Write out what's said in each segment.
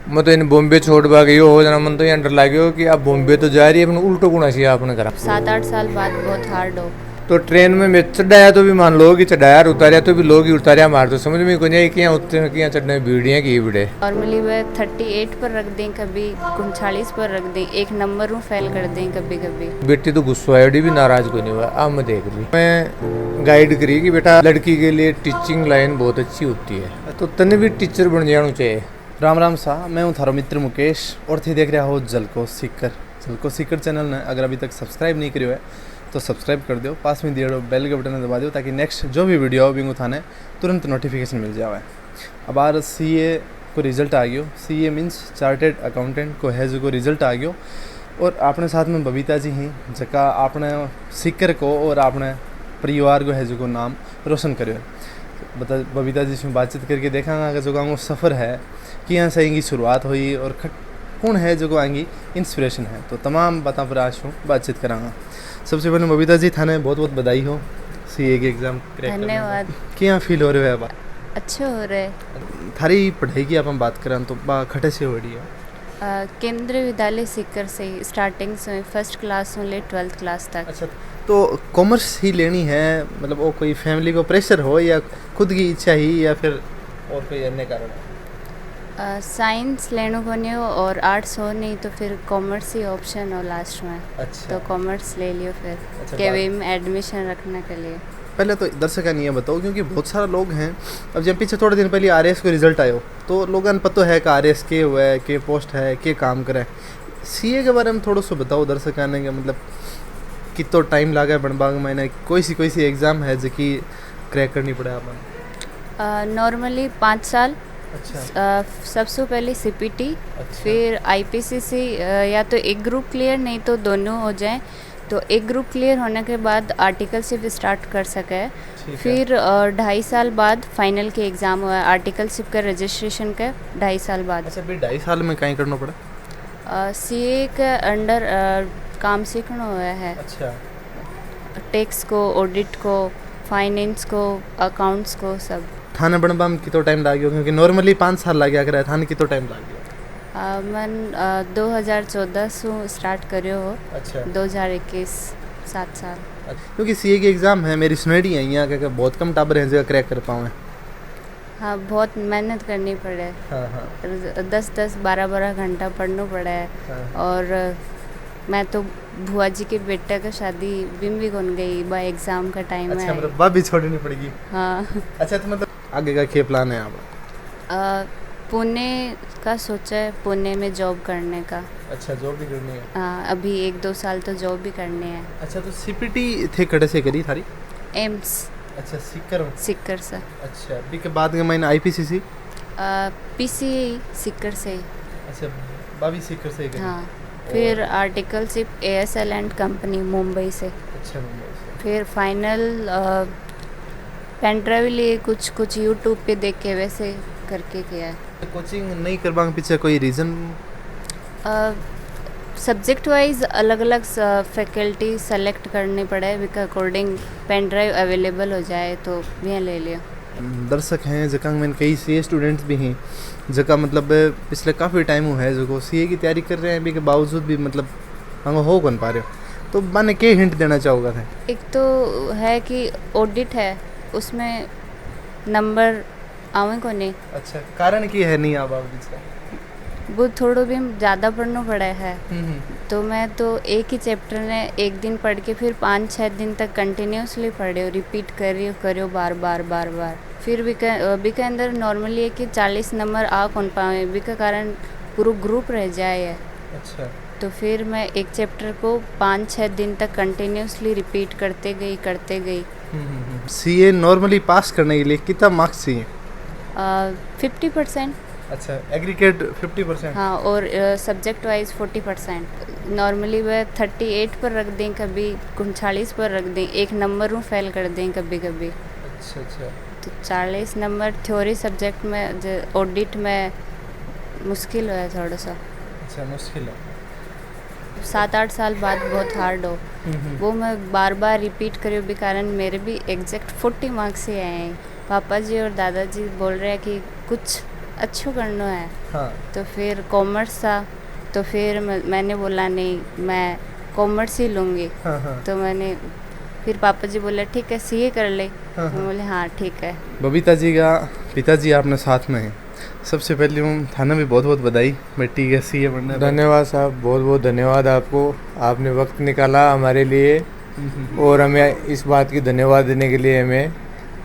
मैं तो इन बॉम्बे छोड़ भागी हो जना मन तो यहाँ डर लाग्यो कि आप बॉम्बे तो जा रही है अपन उल्टो गुना चाहिए आपने करा 7-8 साल बाद बहुत हार्ड हो। तो ट्रेन में मैं चढ़ाया तो भी मान लो कि चढ़ाया और उतारा तो भी लोग ही उतारा मार तो समझ में को नहीं कि यहाँ उतरे कि यहाँ चढ़ने भीड़ियाँ की भिड़े नॉर्मली वह 38 पर रख दें, कभी 39 पर रख दें, एक नंबर में फेल कर दें कभी कभी। बेटी तो गुस्सा है भी नाराज को नहीं हुआ अब मैं देख ली मैं गाइड करी कि बेटा लड़की के लिए टीचिंग लाइन बहुत अच्छी होती है तो तने भी टीचर बन जाना चाहिए। राम राम सा, मैं हूँ थारो मित्र मुकेश और थी देख रहा हो जलको सीकर चैनल ने अगर अभी तक सब्सक्राइब नहीं करियो है तो सब्सक्राइब कर दो, पास में दिए बेल के बटन दबा दो ताकि नेक्स्ट जो भी वीडियो हो बिंगू थाने तुरंत नोटिफिकेशन मिल जाए। अब आर CA को रिजल्ट आ गयो, CA मीन्स चार्टेड अकाउंटेंट को है जो रिजल्ट आ गयो और अपने साथ में बबीता जी हैं जका आपने सीकर को और अपने परिवार को है जो नाम रोशन करो। बता बबीता जी से बातचीत करके देखा कि जो सफ़र है कि यहाँ से आएंगी शुरुआत हुई और कौन है जो आएंगी इंस्पिरेशन है, तो तमाम बातों पर आज हूँ बातचीत कराँगा। सबसे पहले बबीता जी थाने बहुत बहुत बधाई हो CA के एग्ज़ाम क्रैक करने। धन्यवाद। क्या फील हो रहे हो अब? अच्छे हो रहे। थारी पढ़ाई की आप हम बात करें तो बा खटे से हो रही है। केंद्रीय विद्यालय सीकर से स्टार्टिंग से फर्स्ट क्लास से ले 12th क्लास तक। अच्छा, तो कॉमर्स ही लेनी है मतलब वो कोई फैमिली को प्रेशर हो या खुद की इच्छा ही या फिर और कोई अन्य कारण? साइंस लेने को नहीं हो और आर्ट्स हो नहीं तो फिर कॉमर्स ही ऑप्शन हो लास्ट में। अच्छा, तो कॉमर्स ले लियो फिर अच्छा, केवी में एडमिशन रखने के लिए। पहले तो दर्शक नहीं है बताओ क्योंकि बहुत सारे लोग हैं। अब जब पीछे थोड़े दिन पहले RS को रिजल्ट आयो तो लोगों ने पता है कि RS के हुआ है के पोस्ट है के काम करे। CA के बारे में थोड़ा सा बताओ दर्शक आने का मतलब कितना टाइम लगा है बनबाग मैंने कोई सी एग्ज़ाम है जो कि क्रैक करनी पड़े आप? नॉर्मली 5 साल। अच्छा, सबसे पहले CPT, अच्छा, फिर IPCC या तो एक ग्रुप क्लियर नहीं तो दोनों हो जाए। तो एक ग्रुप क्लियर होने के बाद आर्टिकलशिप स्टार्ट कर सके। फिर 2.5 साल बाद फाइनल के एग्ज़ाम हुआ है आर्टिकलशिप का रजिस्ट्रेशन का 2.5 साल बाद। अच्छा, फिर 2.5 साल में कहीं करना पड़ा? CA के अंडर काम सीखना हुआ है। अच्छा, टैक्स को, ऑडिट को, फाइनेंस को, अकाउंट्स को सब। थाने बनबा में कितना टाइम लग गया क्योंकि नॉर्मली 5 साल लग गया करे थाने कितना टाइम लग गया? मन 2014 से स्टार्ट करियो हो। अच्छा, 2021 7 साल। क्योंकि CA की एग्ज़ाम है मेरी सुनेडी है यहाँ का बहुत कम टाबर हैं जो क्रैक कर पाऊँ। हाँ, बहुत मेहनत करनी पड़े। हाँ हाँ 10-10 12-12 घंटा पढ़ना पड़ा है। हाँ। और मैं तो बुआ जी के बेटे का शादी बिम्बी कौन गई बा एग्ज़ाम का टाइम अच्छा, है। मतलब बात भी छोड़नी पड़ेगी। हाँ। अच्छा, तो मतलब आगे का क्या प्लान है आप? पुणे का सोचा है, पुणे में जॉब करने का। अच्छा, जॉब भी करनी है? हाँ, अभी 1-2 साल तो जॉब भी करनी है। अच्छा, तो CPT थे कड़े से करी थारी? एम्स अच्छा, सीकर में? सिक्कर से। अच्छा, अभी के बाद में मैंने IPCC? PCA सिक्कर से। अच्छा, बाबी सीकर से ही करी? हाँ, फिर articleship ASL and company Mumbai से। अच्छा, मुंबई से। फिर फाइनल पेन ड्राइव लिए कुछ यूट्यूब पे देख के वैसे करके किया है। कोचिंग नहीं करवा के पीछे कोई रीज़न? सब्जेक्ट वाइज अलग अलग फैकल्टी सेलेक्ट करनी पड़े विका अकॉर्डिंग पेन ड्राइव अवेलेबल हो जाए तो भी ले लिया। दर्शक हैं जगह में कई CA स्टूडेंट्स भी हैं जगह मतलब पिछले काफ़ी टाइम हुआ है जो CA की तैयारी कर रहे हैं अभी के बावजूद भी मतलब हम हो कौन पा रहे हो, तो मैंने क्या हिंट देना चाहूँगा था? एक तो है कि ऑडिट है उसमें नंबर आवे को नहीं। अच्छा, कारण की है नहीं आप पिछले? वो थोड़ा भी ज़्यादा पढ़ना पड़ा है। तो मैं तो एक ही चैप्टर ने एक दिन पढ़ के फिर 5-6 दिन तक कंटिन्यूसली पढ़े रिपीट करियो बार बार। फिर भी के अंदर नॉर्मली है कि 40 नंबर आ कौन पाए भी का कारण पूरा ग्रुप रह जाए है। अच्छा, तो फिर मैं एक चैप्टर को 5-6 दिन तक कंटिन्यूसली रिपीट करते गई। CA नॉर्मली पास करने के लिए कितना मार्क्स चाहिए? 50%। अच्छा, एग्रीगेट 50%? हाँ, और सब्जेक्ट वाइज 40%। नॉर्मली वह 38 पर रख दें, कभी 39 पर रख दें, एक नंबर में फेल कर दें कभी। अच्छा, तो 40 नंबर थ्योरी सब्जेक्ट में ऑडिट में मुश्किल है थोड़ा सा। अच्छा, मुश्किल है। 7-8 साल बाद बहुत हार्ड हो। वो मैं बार रिपीट करूँ भी कारण मेरे भी एग्जैक्ट 40 मार्क्स ही आए हैं। पापा जी और दादाजी बोल रहे हैं कि कुछ अच्छो करना है। हाँ तो फिर कॉमर्स था, तो फिर मैंने बोला नहीं मैं कॉमर्स ही लूँगी। हाँ हाँ तो मैंने फिर पापा जी बोले ठीक है सीए कर ले। हाँ, मैं बोले हाँ ठीक है। बबीता जी का पिताजी आपने साथ में हैं। सबसे पहले हम थाना भी बहुत बहुत बधाई बेटी के सीए बनने पर। धन्यवाद साहब, बहुत बहुत धन्यवाद आपको। आपने वक्त निकाला हमारे लिए और हमें इस बात की धन्यवाद देने के लिए हमें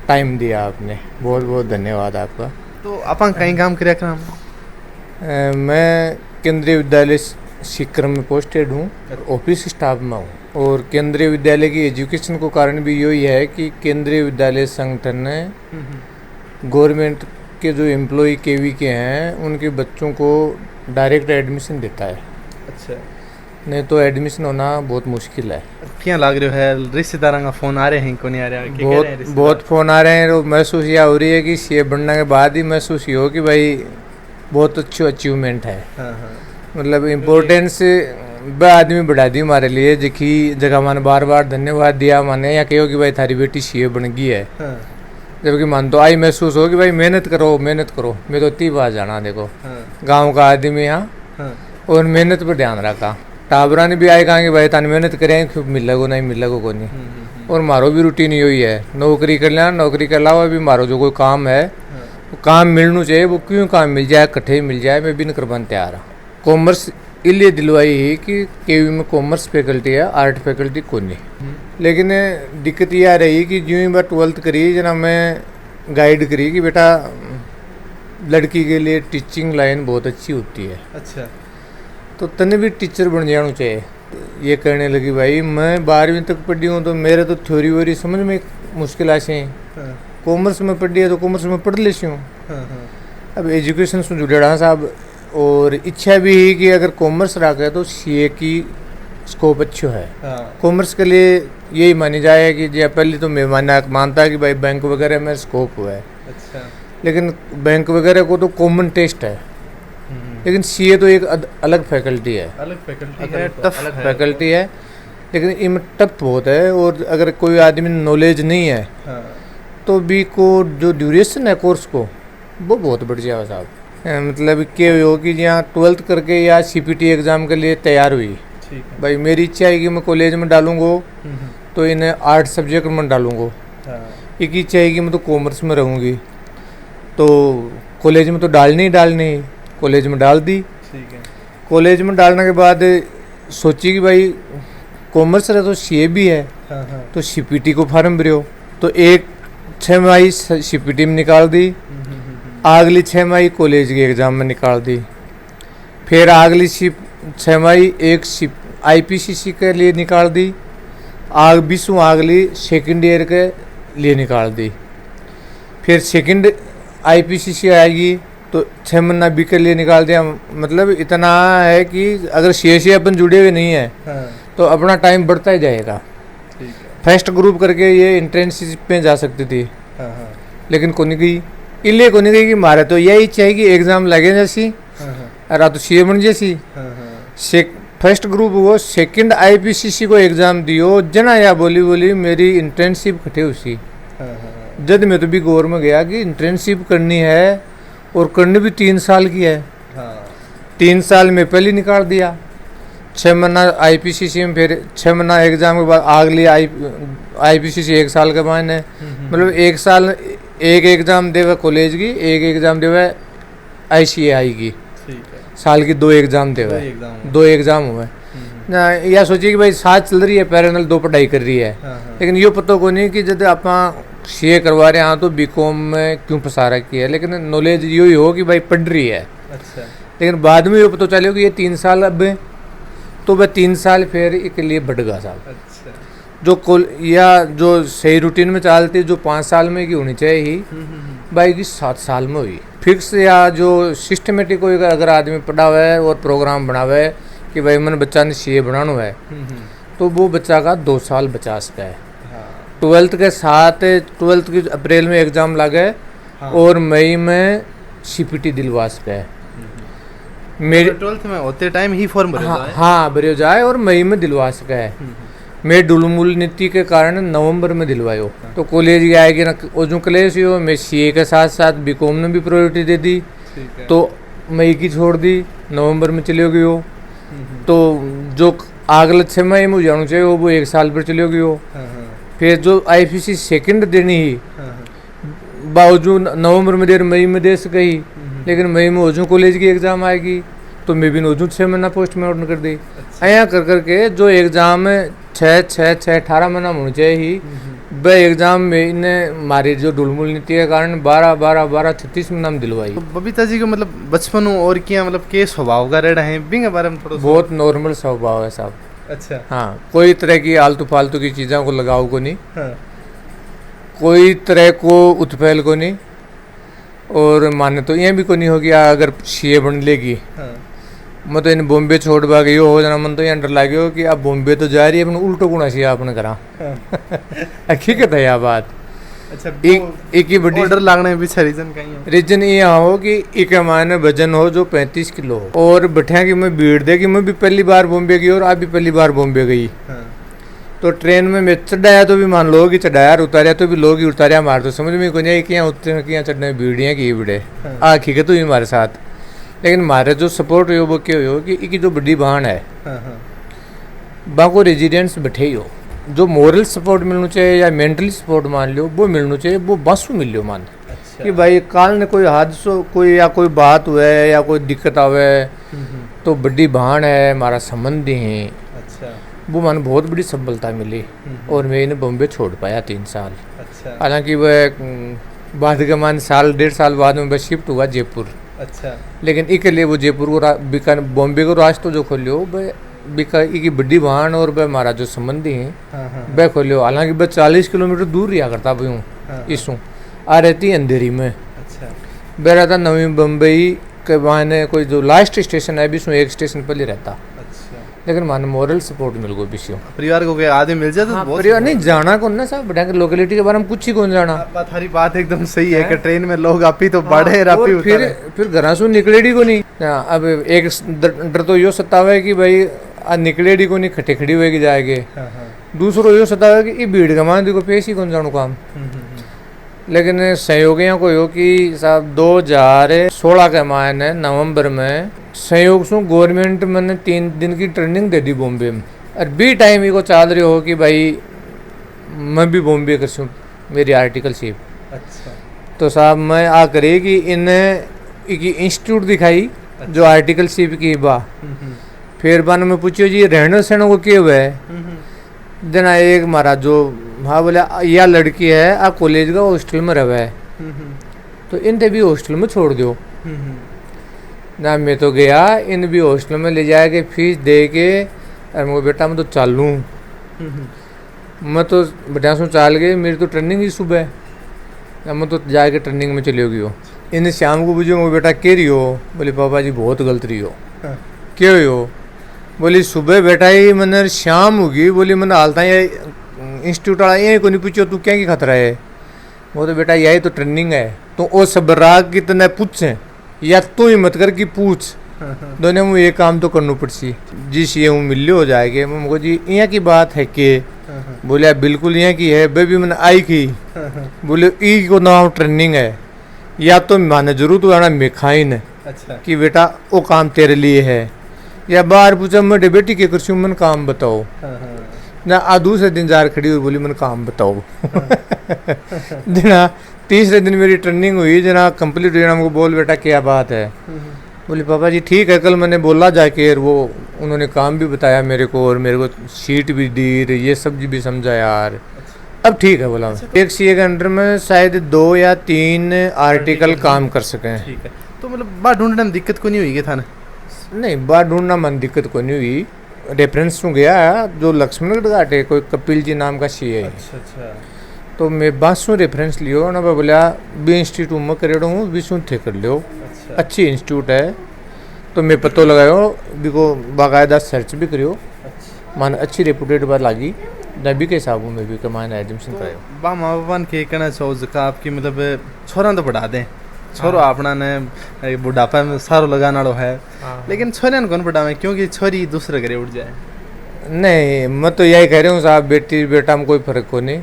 टाइम दिया आपने। बहुत बहुत धन्यवाद आपका। तो आप कहीं काम किया कर? मैं केंद्रीय विद्यालय सीकर में पोस्टेड हूँ, ऑफिस स्टाफ में हूँ। और केंद्रीय विद्यालय की एजुकेशन को कारण भी यही है कि केंद्रीय विद्यालय संगठन ने गवर्नमेंट के जो एम्प्लॉय केवी के हैं उनके बच्चों को डायरेक्ट एडमिशन देता है। अच्छा, नहीं तो एडमिशन होना बहुत मुश्किल है। क्या लग रहा है? रिश्तेदारों का फोन आ रहे हैं को नहीं आ रहा है? बहुत फ़ोन आ रहे हैं। और महसूस यह हो रही है कि सीए बनने के बाद ही महसूस ये हो कि भाई बहुत अच्छी अचीवमेंट है। हाँ हाँ मतलब इम्पोर्टेंस आदमी बढ़ा दी हमारे लिए। जिकी जगह मैंने बार बार धन्यवाद दिया माने या कहो कि भाई थारी बेटी सीए बन गई है। हाँ जबकि मन तो आई महसूस हो कि भाई मेहनत करो मेहनत करो। मैं तो इतनी बार जाना देखो हाँ गाँव का आदमी यहाँ हाँ और मेहनत पर ध्यान रखा। टाबरा ने भी आए कहा कि भाई तान मेहनत करें क्यों मिलेगो नहीं मिलेगो को नहीं। और मारो भी रूटीन यही है, नौकरी कर लेना। नौकरी के अलावा भी मारो जो कोई काम है वो काम मिलना चाहिए। वो क्यों काम मिल जाए कट्ठे मिल जाए मैं बिन करबन तैयार हूँ। कॉमर्स इसलिए दिलवाई है कि केवी में कॉमर्स फैकल्टी है, आर्ट फैकल्टी को नहीं। लेकिन दिक्कत यह आ रही कि जो ही मैं 12th करी जना मैं गाइड करी कि बेटा लड़की के लिए टीचिंग लाइन बहुत अच्छी होती है। अच्छा, तो तने भी टीचर बन जाना चाहिए। ये कहने लगी भाई मैं 12वीं तक पढ़ी हूँ तो मेरे तो थ्योरी वोरी समझ में मुश्किल आसे हैं। कॉमर्स में पढ़ी है तो कॉमर्स में पढ़ लेती हूँ। अब एजुकेशन से जुड़ेड़ा साहब और इच्छा भी है कि अगर कॉमर्स रखे तो सीए की स्कोप अच्छो है। कॉमर्स के लिए यही मानी जाए कि जो पहले तो मैं मानता है कि भाई बैंक वगैरह में स्कोप हुआ है। अच्छा, लेकिन बैंक वगैरह को तो कॉमन टेस्ट है। लेकिन सीए तो एक अलग फैकल्टी है, अलग फैकल्टी है, टफ फैकल्टी है। लेकिन इनमें टफ बहुत है। और अगर कोई आदमी नॉलेज नहीं है तो भी को जो ड्यूरेशन है कोर्स को वो बहुत बढ़ जाएगा साहब। मतलब क्या हो कि यहाँ 12th करके या सीपीटी एग्ज़ाम के लिए तैयार हुई। ठीक है भाई मेरी इच्छा है कि मैं कॉलेज में डालूंगा तो इन्हें आर्ट सब्जेक्ट में डालूंगा। एक इच्छा है कि मैं तो कॉमर्स में रहूँगी तो कॉलेज में तो डालनी ही डालनी, कॉलेज में डाल दी। ठीक है, कॉलेज में डालने के बाद सोची कि भाई कॉमर्स रहे तो सीए भी है तो सीपीटी को फार्म भरियो। तो एक 6 माही सीपीटी में निकाल दी, अगली 6 माही कॉलेज के एग्ज़ाम में निकाल दी। फिर अगली 6 माही एक आईपीसीसी के लिए निकाल दी। अगली सेकेंड ईयर के लिए निकाल दी। फिर सेकेंड आईपीसीसी आएगी तो 6 महीना बी के लिए निकाल दिया। मतलब इतना है कि अगर सीए अपन जुड़े हुए नहीं है तो अपना टाइम बढ़ता ही जाएगा। ठीक है, फर्स्ट ग्रुप करके ये इंटर्नशिप में जा सकती थी लेकिन को नहीं गई। इसलिए को नहीं गई कि मारे तो यही चाहिए कि एग्ज़ाम लगे जैसी और तो सीए बन जैसी। फर्स्ट ग्रुप वो सेकंड आईपीसीसी को एग्ज़ाम दियो जना या बोली मेरी इंटर्नशिप खटे उसी जब मैं तो भी गौर में गया कि इंटर्नशिप करनी है और करनी भी 3 साल की है। 3 साल में पहले निकाल दिया। 6 महीना आईपीसीसी में, फिर 6 महीना एग्ज़ाम के बाद अगली आईपीसीसी 1 साल के बाद है। मतलब 1 साल एक एग्ज़ाम देवे कॉलेज की, एक एग्ज़ाम देवे आईसीएआई की। साल की 2 एग्ज़ाम देवे, 2 एग्ज़ाम हुए ना। या सोचिए कि भाई साथ चल रही है पैरेलल 2 पढ़ाई कर रही है। लेकिन ये पता को नहीं कि जब आप सीए करवा रहे हैं तो बीकॉम में क्यों फंसा रखी है। लेकिन नॉलेज यही हो कि भाई पढ़ रही है। अच्छा, लेकिन बाद में ये पता चले कि ये 3 साल अब तो वह 3 साल फिर इसके लिए बढ़ गया साहब। अच्छा, जो सही रूटीन में चलती जो 5 साल में की होनी चाहिए ही भाई की 7 साल में हुई। फिक्स या जो सिस्टमेटिक कोई अगर आदमी पढ़ा हुआ है और प्रोग्राम बना हुआ है कि भाई मैंने बच्चा ने सीए बनाना है तो वो बच्चा का 2 साल बचा सकता है। 12th के साथ 12th की अप्रैल में एग्ज़ाम लगे और मई में सीपीटी दिलवा सकता है। मेरे 12th में होते टाइम ही फॉर्म भरे हाँ भरे जाए और मई में दिलवा सका है। मैं डुलमुल नीति के कारण नवंबर में दिलवायो तो कॉलेज आएगी ना और जो क्लेश हो मैं सीए के साथ साथ बीकॉम ने भी प्रायोरिटी दे दी ठीक है। तो मई की छोड़ दी, नवंबर में चले गई हो, तो जो अगले 6 महीने में जाना चाहिए वो 1 साल पर चले गई हो। फिर जो IPC सेकंड देनी ही बावजूद नवंबर में दे मई में दे सके ही, लेकिन मई में ओजू कॉलेज की एग्ज़ाम आएगी तो मैं भी ओजू 6 महीना पोस्ट में ऑर्डर कर दी। ऐसा कर करके जो एग्ज़ाम 18 महीना होना चाहिए ही, वह एग्ज़ाम में इन्हें मारी जो ढुलमुल नीति के कारण 12 36 महीना में दिलवाई। तो बबीता जी को मतलब बचपन और क्या मतलब के स्वभाव का रेड़ा है बिंग बारे में थोड़ा बहुत नॉर्मल स्वभाव है साहब। अच्छा। हाँ, कोई तरह की आलतू फालतू की चीज़ों को लगाओ को नहीं, हाँ। कोई तरह को उत्पैल को नहीं, और माने तो ये भी को नहीं होगी अगर सीए बन लेगी। हाँ। मैं तो इन बॉम्बे छोड़ बा गई हो जाना, मन तो ये डर लाग्यो कि अब बॉम्बे तो जा रही है अपन उल्टो गुणा सी आपने करा। हकीकत है यह बात। अच्छा। एक ही बड़ी ऑर्डर लागने में पीछे रीजन कहीं है? रीजन ये हो कि एक मायने वजन हो जो 35 किलो हो, और बैठा कि मैं भीड़ दे कि मैं भी पहली बार बॉम्बे गई और आप भी पहली बार बॉम्बे गई। हाँ। तो ट्रेन में मैं चढ़ाया तो भी मान लो कि चढ़ाया, उतारा तो भी लोग ही उतारा, मार तो समझ में कोई कि यहाँ उतरे कि यहाँ चढ़ने भीड़ियाँ की भिड़े आखी के तो ही हमारे साथ। लेकिन हमारे जो सपोर्ट हो वो क्या हो कि एक जो बड़ी बहन है बाको रेजिडेंट्स बैठे ही हो, जो मोरल सपोर्ट मिलना चाहिए या मेंटली सपोर्ट मान लो वो मिलना चाहिए, वो बसू मिल लो मान। अच्छा। कि भाई काल ने कोई हादसो कोई या कोई बात हुए या कोई दिक्कत आवे तो बड़ी बहन है हमारा संबंधी है। अच्छा। वो मन बहुत बड़ी सफलता मिली और मैं इन्हें बॉम्बे छोड़ पाया 3 साल। अच्छा। हालांकि वह बाद के मान साल 1.5 साल बाद में वह शिफ्ट हुआ जयपुर। अच्छा। लेकिन इसके लिए वो जयपुर को बॉम्बे को रास्ता जो खोलियो वह की बड़ी बहन और वह हमारा जो संबंधी है वह खोलियो। हालांकि वह 40 किलोमीटर दूर रिया करता भी हूँ इसू आ रहती अंधेरी में। अच्छा। वह रहता नवी बम्बई के माने कोई जो लास्ट स्टेशन है भी एक स्टेशन पर ही रहता। अच्छा। लेकिन माने मोरल सपोर्ट मिल गो विषय परिवार को क्या आदमी मिल जाए तो बहुत परिवार नहीं जाना कौन ना साहब बढ़िया लोकेलिटी के बारे में कुछ ही कौन जाना। थारी बात एकदम सही है कि ट्रेन में लोग आप ही तो बढ़े रापी उतारे। फिर घर से निकलेडी को नहीं। अब एक डर तो यो सतावे कि भाई निकलेडी को नहीं खटे खड़ी होगी जाएगी। दूसरो यो सतावे कि ये भीड़ कमान देखो पेश ही कौन जानू काम। लेकिन सहयोगियों को यो कि साहब 2016 के मायने नवंबर में सहयोग से गवर्नमेंट मैंने 3 दिन की ट्रेनिंग दे दी बॉम्बे में, और बी टाइम ही को चाल रही हो कि भाई मैं भी बॉम्बे कर मेरी आर्टिकलशिप। अच्छा। तो साहब मैं आ करे कि इन्हें इंस्टीट्यूट दिखाई जो आर्टिकलशिप की बा। फिर बान में पूछियो जी रहने सहने को क्या हुआ है। जना एक हमारा जो हाँ बोले यह लड़की है आ कॉलेज का हॉस्टल में रहा है तो इनते भी हॉस्टल में छोड़ दो ना। मैं तो गया इन भी हॉस्टल में ले जाके फीस दे के और मैं बेटा मैं तो चालूँ मैं तो बेटा सो चाल गए मेरी तो ट्रेनिंग ही सुबह ना मैं तो जाके ट्रेनिंग में चली होगी हो। इन शाम को पूछो वो बेटा कह रही हो बोले पापा जी बहुत गलत रही हो। क्या हो बोली सुबह बेटा ही मैंने शाम होगी बोली मैंने हालता ये इंस्टीट्यूट वाला यही को नहीं पूछो तू क्या की खतरा है। वो तो बेटा यही तो ट्रेनिंग है तो वो सब राग कितने पूछे या तू ही मत कर कि पूछ दोनों में ये काम तो करना पड़सी जिस ये हूँ मिल्ले हो जाएगी। मुझको जी यहाँ की बात है कि बोले बिल्कुल यहाँ की है बेबी मैंने आई की बोले ई को नाम ट्रेनिंग है या तो माने जरूर तो आना मेखाइन है। अच्छा। कि बेटा वो काम तेरे लिए है या बाहर पूछा मैं बेटी के कर मन काम बताओ ना आ दूसरे दिन जार खड़ी हुई बोली मन काम बताओ। जना तीसरे दिन मेरी ट्रेनिंग हुई जना कंप्लीट हुई हमको बोल बेटा क्या बात है। बोली पापा जी ठीक है कल मैंने बोला जाके वो उन्होंने काम भी बताया मेरे को और मेरे को शीट भी दी ये सब भी समझा यार अब ठीक है बोला। एक सीए के अंडर में शायद 2 या 3 आर्टिकल काम कर सके। ठीक है। तो मतलब बात ढूंढने में दिक्कत को नहीं हुई था ना? नहीं बात ढूंढना मन दिक्कत को नहीं हुई। रेफरेंस में गया जो लक्ष्मणगढ़ घाट है कोई कपिल जी नाम का सीए है। अच्छा। अच्छा। तो मैं बासु रेफरेंस लियो ना बोला बी इंस्टीट्यूट में करेड़ो हूँ बीसों थे कर लियो। अच्छा। अच्छी इंस्टीट्यूट है तो मैं पतो लगायो बिको बाकायदा सर्च भी करियो। अच्छा। मान अच्छी रेपुटेड बात लगी नबी के हिसाब में भी कमान एडमिशन करायो। बा माँ बापा के कहना चाहो जका आपकी मतलब छोरा तो बढ़ा दें छोरो अपना ने बुढ़ापा में सारो लगाना है लेकिन छोरे कौन बढ़ावे क्योंकि छोरी दूसरे घरे उठ जाए। नहीं मैं तो यही कह रहा हूँ साहब बेटी बेटा में कोई फर्क को नहीं।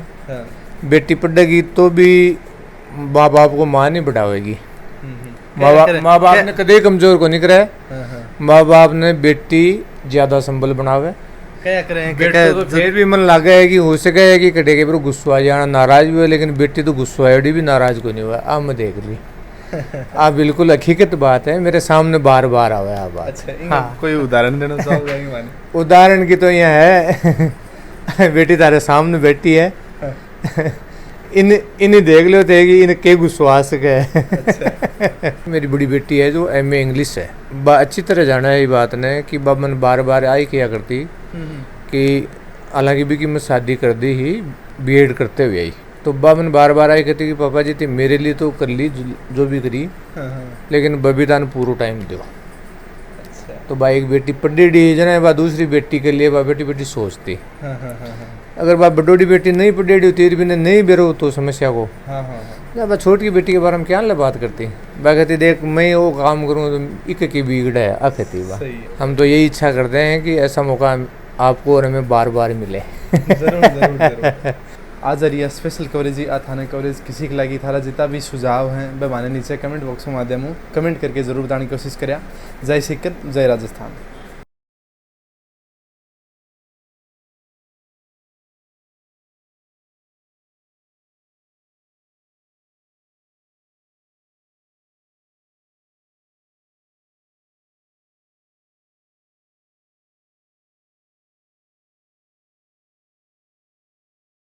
बेटी पढ़ेगी तो भी बाप को माँ नहीं बढ़ावेगी माँ बाप ने कदे कमजोर को नहीं करा है। माँ बाप ने बेटी ज्यादा संबल बनावे, क्या करें बेटे तो फिर भी मन लगा है कि हो सके है कि कटे के पर गुस्सा आ जाना, नाराज भी हुआ, लेकिन बेटी तो गुस्सा है भी नाराज को नहीं हुआ। अब मैं देख ली आप बिल्कुल हकीकत बात है, मेरे सामने बार बार आवे आ बात। अच्छा, हाँ। कोई उदाहरण देना चाहोगे? उदाहरण की तो यहाँ है बेटी तारे सामने बैठी है इन्हें देख लो थे कि इन्हें के गुस्सा आ सके। अच्छा। मेरी बड़ी बेटी है जो MA इंग्लिश है, अच्छी तरह जाना है ये बात ने कि बाबा बार बार आई किया करती कि हालांकि भी कि मैं शादी कर दी ही B.Ed करते हुए आई, तो बाबा बार बार आई कहती कि पापा जी थी मेरे लिए तो कर ली जो भी करी, लेकिन बबीता ने पूरा टाइम दो। तो भाई एक बेटी पढ़ी जना बा दूसरी बेटी के लिए बा बेटी सोचती, अगर बा बडोड़ी बेटी नहीं पढ़ी तेरी भी नहीं बेरो तो समस्या को बा छोटी बेटी के बारे में क्या बात करती, बा कहती देख मैं वो काम करूँ तो इक की बिगड़ा है आ कहती बा। हम तो यही इच्छा करते हैं कि ऐसा मौका आपको और हमें बार बार मिले। जरूर। आज जरिए स्पेशल कवरेज ही थाने कवरेज किसी के लगी थारा जितना भी सुझाव हैं वह माने नीचे कमेंट बॉक्स में माध्यम कमेंट करके जरूर बताने की कोशिश करें। जय सिक्कर, जय राजस्थान।